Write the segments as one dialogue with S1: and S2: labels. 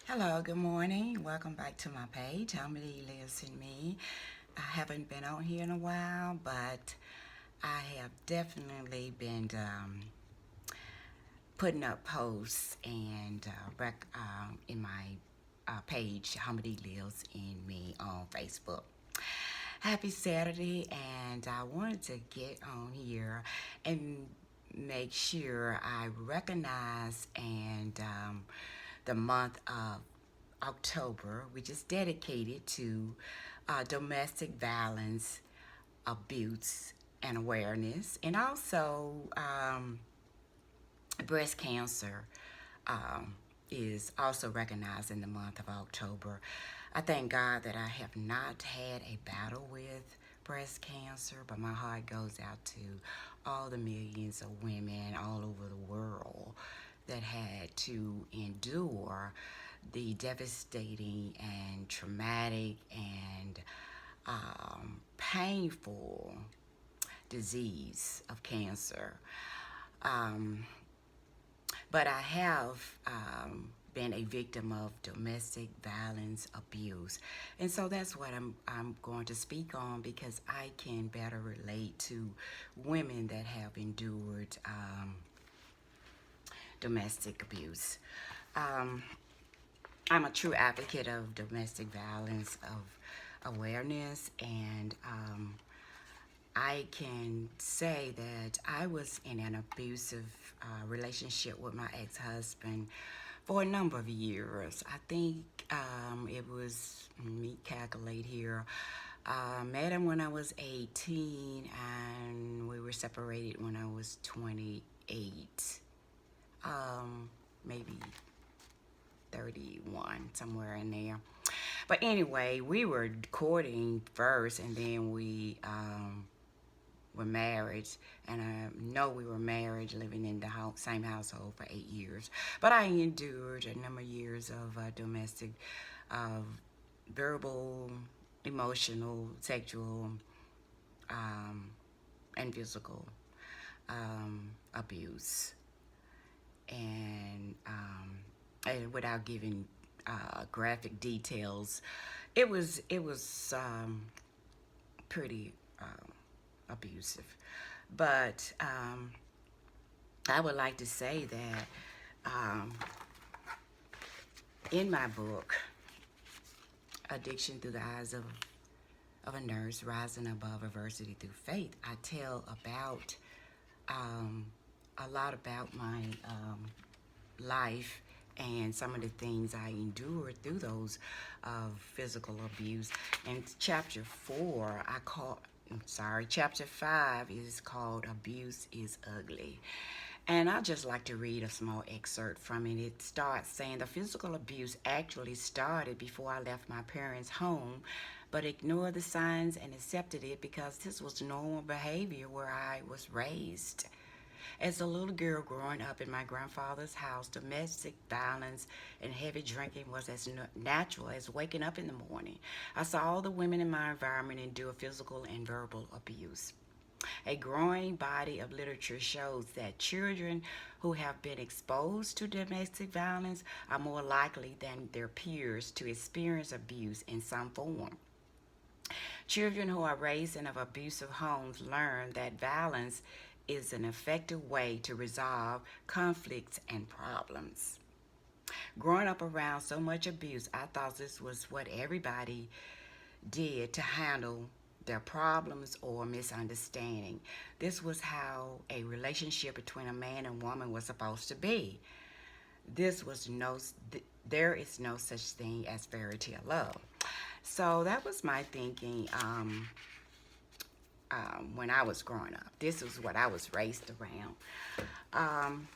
S1: Hello, good morning. Welcome back to my page. Harmony lives in me. I haven't been on here in a while, but I have definitely been putting up posts and in my page, Harmony Lives in Me on Facebook. Happy Saturday, and I wanted to get on here and make sure I recognize and the month of October, which is dedicated to domestic violence, abuse, and awareness, and also breast cancer um, is also recognized in the month of October. I thank God that I have not had a battle with breast cancer, but my heart goes out to all the millions of women all over the world that had to endure the devastating and traumatic and painful disease of cancer. Um, but I have been a victim of domestic violence abuse. And so that's what I'm going to speak on because I can better relate to women that have endured domestic abuse. Um, I'm a true advocate of domestic violence, of awareness, and I can say that I was in an abusive relationship with my ex-husband for a number of years. I think it was, let me calculate here, met him when I was 18 and we were separated when I was 28, maybe 31, somewhere in there. But anyway, we were courting first and then we were married, and I know we were married, living in the same household for 8 years. But I endured a number of years of domestic, uh, verbal, emotional, sexual, um, and physical abuse. And without giving graphic details, it was pretty abusive. But I would like to say that um, in my book, Addiction Through the Eyes of a Nurse, Rising Above Adversity Through Faith, I tell about um, a lot about my life and some of the things I endured through those physical abuse. And chapter 5 is called Abuse is Ugly. And I'd just like to read a small excerpt from it. It starts saying the physical abuse actually started before I left my parents' home, but ignored the signs and accepted it because this was normal behavior where I was raised. As a little girl growing up in my grandfather's house, domestic violence and heavy drinking was as natural as waking up in the morning. I saw all the women in my environment endure physical and verbal abuse. A growing body of literature shows that children who have been exposed to domestic violence are more likely than their peers to experience abuse in some form. Children who are raised in abusive homes learn that violence is an effective way to resolve conflicts and problems. Growing up around so much abuse, I thought this was what everybody did to handle their problems or misunderstanding. This was how a relationship between a man and woman was supposed to be. This was no, there is no such thing as fairy tale love. So that was my thinking when I was growing up. This was what I was raised around. Um,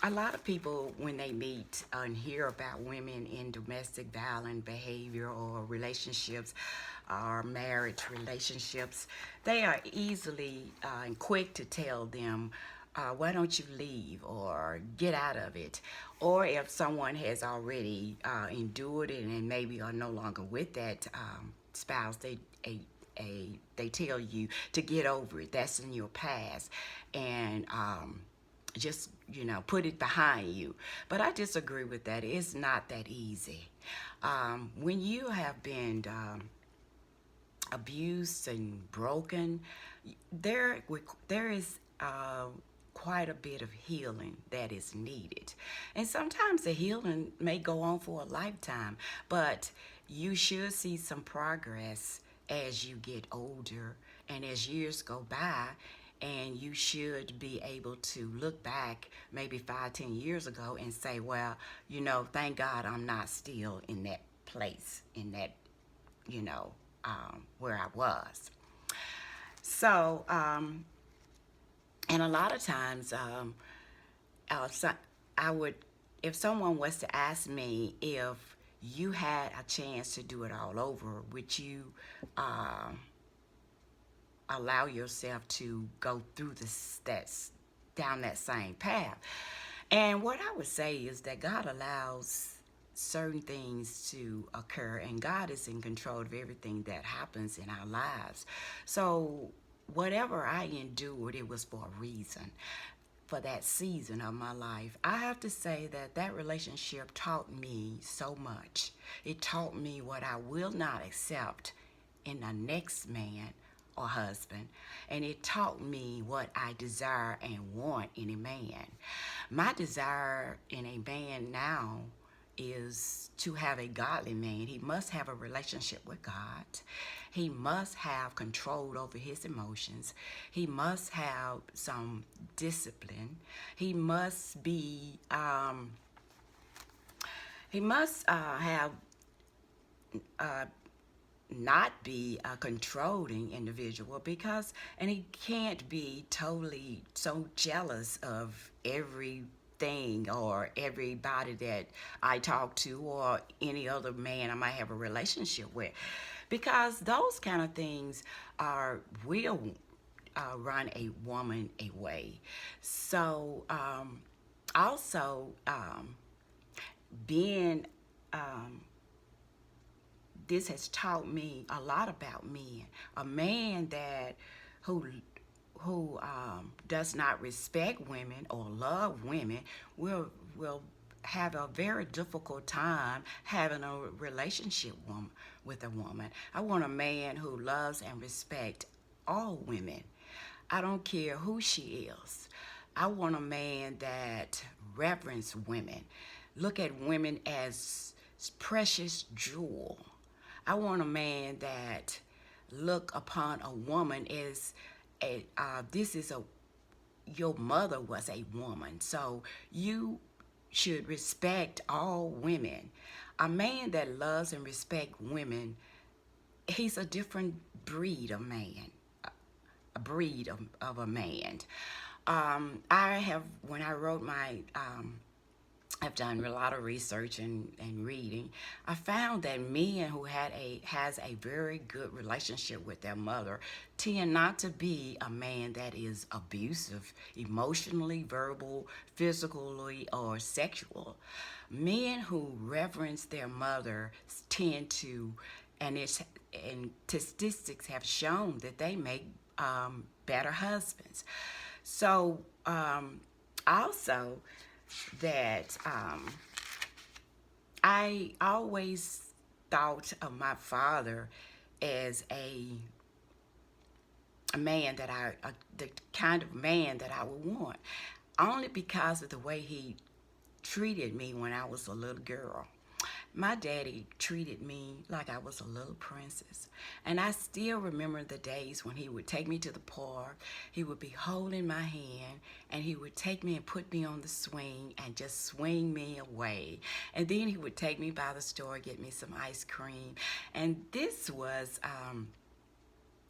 S1: a lot of people, when they meet and hear about women in domestic violent behavior or relationships or marriage relationships, they are easily and quick to tell them, why don't you leave or get out of it? Or if someone has already endured it and maybe are no longer with that spouse, they tell you to get over it. That's in your past. And just, put it behind you. But I disagree with that. It's not that easy. When you have been abused and broken, there is quite a bit of healing that is needed. And sometimes the healing may go on for a lifetime, but you should see some progress as you get older and as years go by. And you should be able to look back maybe 5, 10 years ago and say, well, thank God I'm not still in that place, in that, where I was. So, and a lot of times, so I would, if someone was to ask me if you had a chance to do it all over, would you allow yourself to go through down that same path? And what I would say is that God allows certain things to occur, and God is in control of everything that happens in our lives. So whatever I endured, it was for a reason, for that season of my life. I have to say that that relationship taught me so much. It taught me what I will not accept in the next man or husband, and it taught me what I desire and want in a man. My desire in a man now is to have a godly man. He must have a relationship with God. He must have control over his emotions. He must have some discipline. He must be have not be a controlling individual, and he can't be totally so jealous of everything or everybody that I talk to or any other man I might have a relationship with, because those kind of things will run a woman away. So also being this has taught me a lot about men. A man that who does not respect women or love women will have a very difficult time having a relationship with a woman. I want a man who loves and respects all women. I don't care who she is. I want a man that reverence women, look at women as precious jewel. I want a man that look upon a woman as your mother was a woman, so you should respect all women. A man that loves and respects women, he's a different breed of man, a breed of a man. When I wrote I've done a lot of research and reading. I found that men who has a very good relationship with their mother tend not to be a man that is abusive, emotionally, verbal, physically, or sexual. Men who reverence their mother tend to, and statistics have shown that they make better husbands. So also that I always thought of my father as a man that the kind of man that I would want, only because of the way he treated me when I was a little girl. My daddy treated me like I was a little princess. And I still remember the days when he would take me to the park, he would be holding my hand, and he would take me and put me on the swing and just swing me away. And then he would take me by the store, get me some ice cream. And this was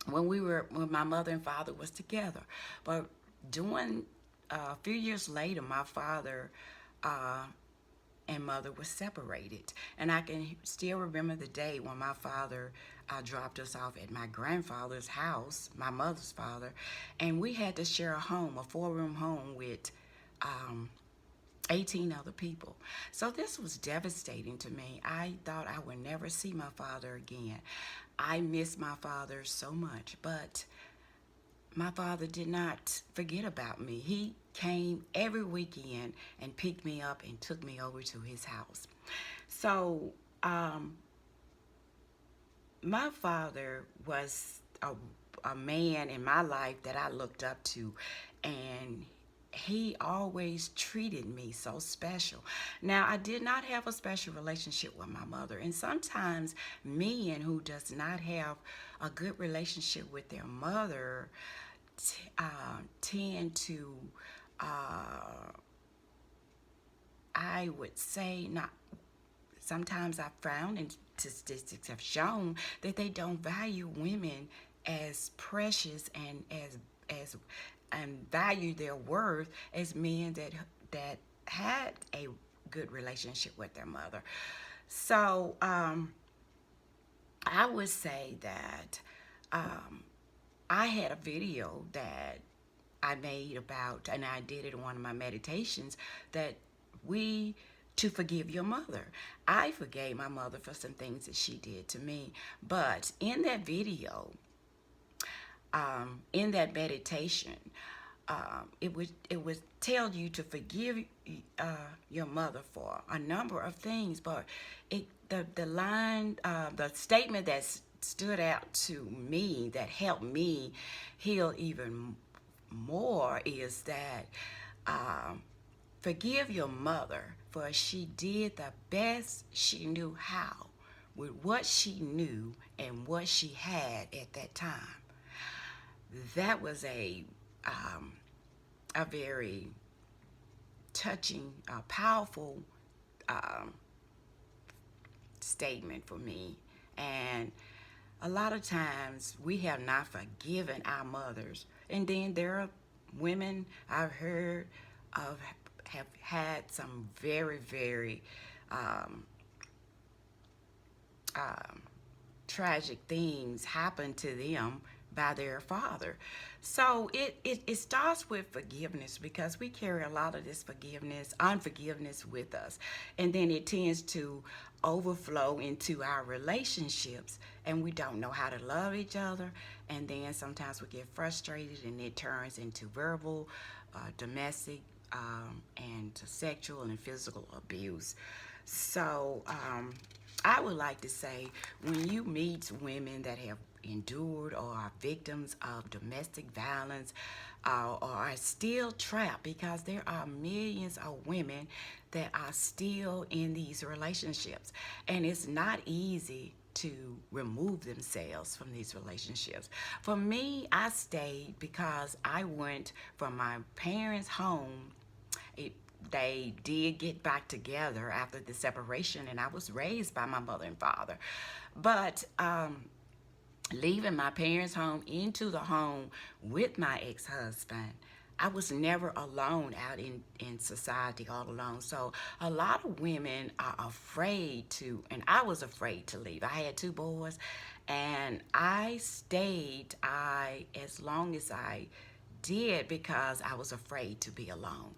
S1: when my mother and father was together. But doing a few years later, my father and mother was separated. And I can still remember the day when my father dropped us off at my grandfather's house, my mother's father, and we had to share a home, a 4-room home with 18 other people. So this was devastating to me. I thought I would never see my father again. I miss my father so much, but my father did not forget about me. He came every weekend and picked me up and took me over to his house. So, my father was a man in my life that I looked up to, and he always treated me so special. Now, I did not have a special relationship with my mother, and sometimes men who does not have a good relationship with their mother tend to, uh, I would say, not. Sometimes I've found, and statistics have shown, that they don't value women as precious and as and value their worth as men that had a good relationship with their mother. So I would say that um, I had a video that I made about, and I did it in one of my meditations, that we to forgive your mother. I forgave my mother for some things that she did to me, but in that video, in that meditation, it would tell you to forgive your mother for a number of things, but the statement that stood out to me that helped me heal even more is that forgive your mother, for she did the best she knew how with what she knew and what she had at that time. That was a very touching, powerful um, statement for me. And a lot of times we have not forgiven our mothers. And then there are women I've heard of have had some very, very um, um, tragic things happen to them by their father. So it starts with forgiveness, because we carry a lot of this unforgiveness with us. And then it tends to overflow into our relationships, and we don't know how to love each other. And then sometimes we get frustrated, and it turns into verbal, domestic, and sexual and physical abuse. So, I would like to say, when you meet women that have endured or are victims of domestic violence, or are still trapped, because there are millions of women that are still in these relationships, and it's not easy to remove themselves from these relationships. For me, I stayed because I went from my parents' home. it, they did get back together after the separation, and I was raised by my mother and father. But leaving my parents' home into the home with my ex-husband, I was never alone out in society all alone. So a lot of women are afraid to, and I was afraid to leave. I had two boys, and I stayed as long as I did, because I was afraid to be alone.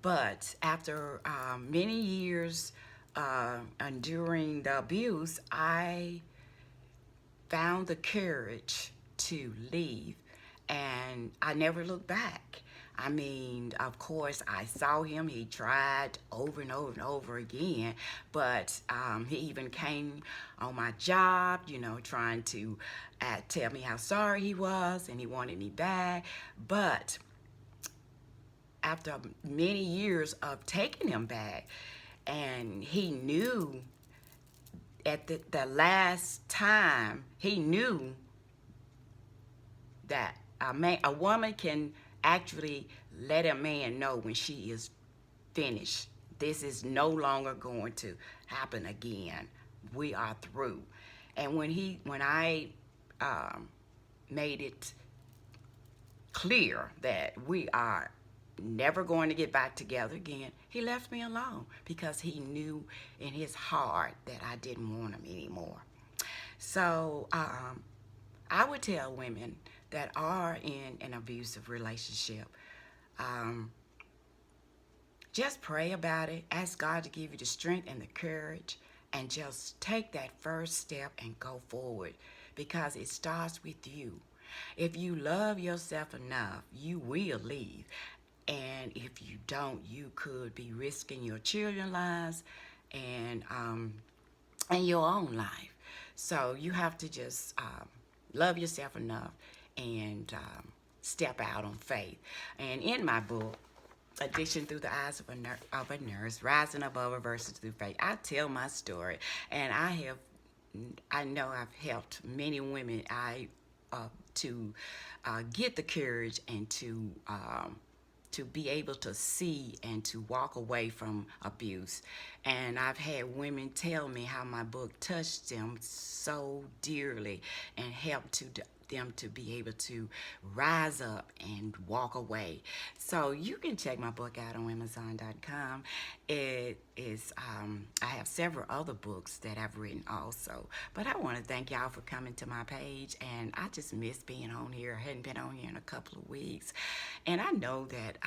S1: But after many years enduring the abuse, I found the courage to leave, and I never looked back. I mean, of course, I saw him. He tried over and over and over again, but he even came on my job, trying to tell me how sorry he was and he wanted me back. But after many years of taking him back, and he knew at the last time, he knew that a woman can actually let a man know when she is finished. This is no longer going to happen again. We are through. And when I made it clear that we are never going to get back together again, he left me alone, because he knew in his heart that I didn't want him anymore. So I would tell women that are in an abusive relationship, um, just pray about it. Ask God to give you the strength and the courage, and just take that first step and go forward, because it starts with you. If you love yourself enough, you will leave. And if you don't, you could be risking your children's lives and your own life. So you have to just love yourself enough and step out on faith. And in my book, Addiction Through the Eyes of a Nurse, Rising Above Adversity Through Faith, I tell my story, and I know I've helped many women to get the courage and to be able to see and to walk away from abuse. And I've had women tell me how my book touched them so dearly and helped them to be able to rise up and walk away. So you can check my book out on Amazon.com. It is, I have several other books that I've written also. But I want to thank y'all for coming to my page. And I just miss being on here. I hadn't been on here in a couple of weeks. And I know that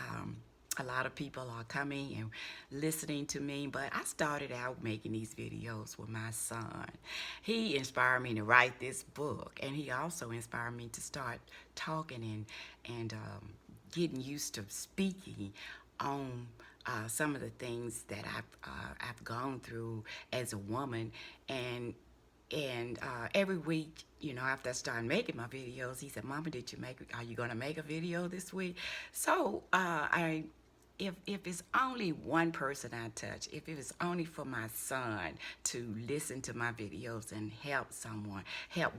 S1: a lot of people are coming and listening to me, but I started out making these videos with my son. He inspired me to write this book, and he also inspired me to start talking and getting used to speaking on some of the things that I've gone through as a woman. And every week, after I started making my videos, he said, "Mama, are you gonna make a video this week?" So if it's only one person I touch, if it was only for my son to listen to my videos and help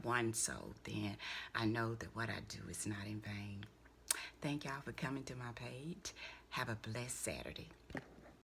S1: one soul, then I know that what I do is not in vain. Thank y'all for coming to my page. Have a blessed Saturday.